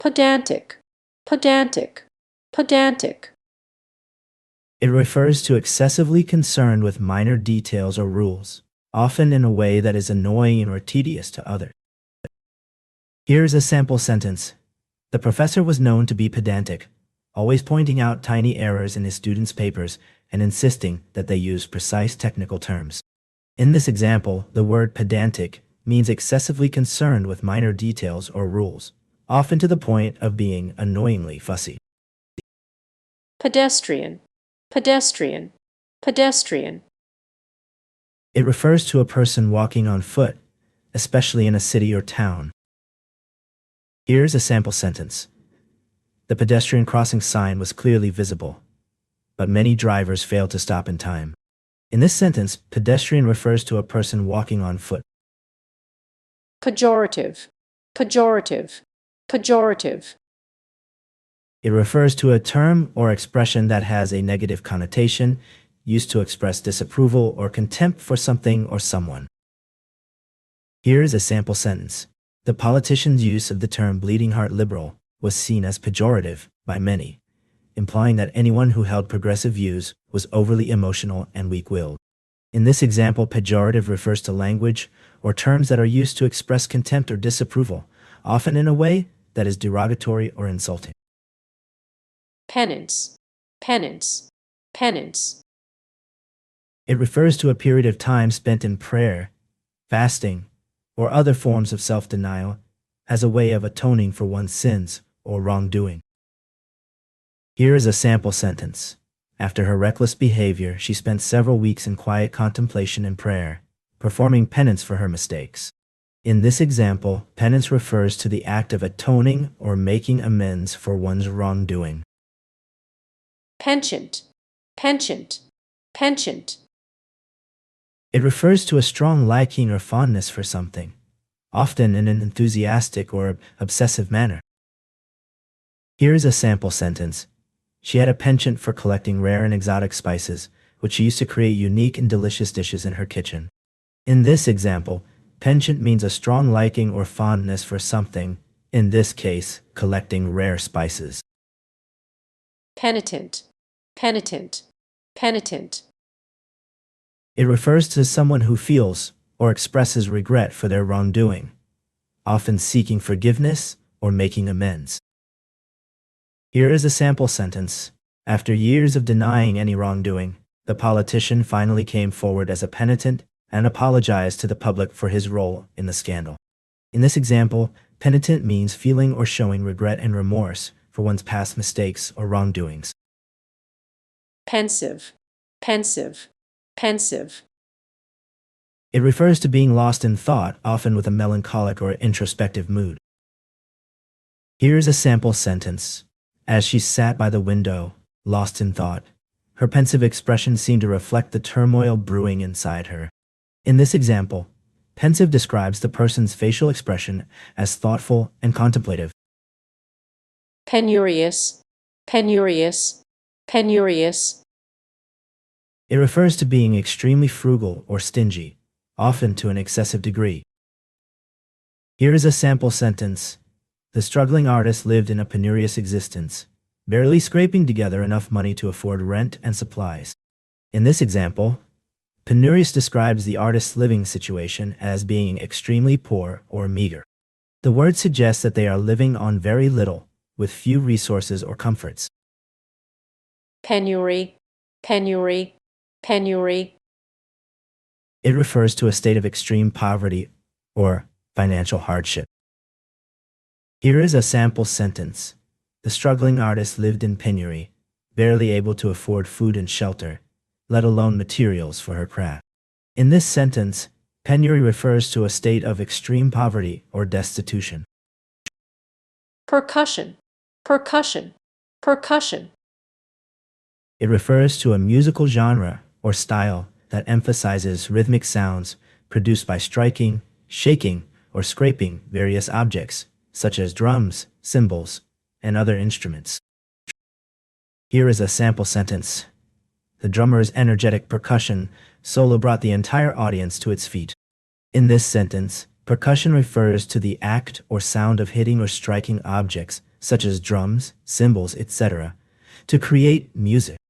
pedantic, pedantic, pedantic. It refers to excessively concerned with minor details or rules, often in a way that is annoying or tedious to others. Here's a sample sentence. The professor was known to be pedantic, always pointing out tiny errors in his students' papers and insisting that they use precise technical terms. In this example, the word pedantic means excessively concerned with minor details or rules, often to the point of being annoyingly fussy. Pedestrian, pedestrian, pedestrian. It refers to a person walking on foot, especially in a city or town. Here's a sample sentence. The pedestrian crossing sign was clearly visible, but many drivers failed to stop in time. In this sentence, pedestrian refers to a person walking on foot. Pejorative, pejorative, pejorative. It refers to a term or expression that has a negative connotation, used to express disapproval or contempt for something or someone. Here is a sample sentence. The politician's use of the term bleeding heart liberal was seen as pejorative by many, implying that anyone who held progressive views was overly emotional and weak-willed. In this example, pejorative refers to language or terms that are used to express contempt or disapproval, often in a way that is derogatory or insulting. Penance, penance, penance. It refers to a period of time spent in prayer, fasting, or other forms of self-denial as a way of atoning for one's sins or wrongdoing. Here is a sample sentence. After her reckless behavior, she spent several weeks in quiet contemplation and prayer, performing penance for her mistakes. In this example, penance refers to the act of atoning or making amends for one's wrongdoing. Penchant, penchant, penchant. It refers to a strong liking or fondness for something, often in an enthusiastic or obsessive manner. Here is a sample sentence. She had a penchant for collecting rare and exotic spices, which she used to create unique and delicious dishes in her kitchen. In this example, penchant means a strong liking or fondness for something, in this case, collecting rare spices. Penitent, penitent, penitent. It refers to someone who feels or expresses regret for their wrongdoing, often seeking forgiveness or making amends. Here is a sample sentence. After years of denying any wrongdoing, the politician finally came forward as a penitent and apologized to the public for his role in the scandal. In this example, penitent means feeling or showing regret and remorse for one's past mistakes or wrongdoings. Pensive, pensive, pensive. It refers to being lost in thought, often with a melancholic or introspective mood. Here's a sample sentence. As she sat by the window, lost in thought, her pensive expression seemed to reflect the turmoil brewing inside her. In this example, pensive describes the person's facial expression as thoughtful and contemplative. Penurious, penurious, penurious. It refers to being extremely frugal or stingy, often to an excessive degree. Here is a sample sentence. The struggling artist lived in a penurious existence, barely scraping together enough money to afford rent and supplies. In this example, penurious describes the artist's living situation as being extremely poor or meager. The word suggests that they are living on very little, with few resources or comforts. Penury, penury, penury. It refers to a state of extreme poverty or financial hardship. Here is a sample sentence. The struggling artist lived in penury, barely able to afford food and shelter, let alone materials for her craft. In this sentence, penury refers to a state of extreme poverty or destitution. Percussion, percussion, percussion. It refers to a musical genre or style that emphasizes rhythmic sounds produced by striking, shaking, or scraping various objects, such as drums, cymbals, and other instruments. Here is a sample sentence. The drummer's energetic percussion solo brought the entire audience to its feet. In this sentence, percussion refers to the act or sound of hitting or striking objects such as drums, cymbals, etc., to create music.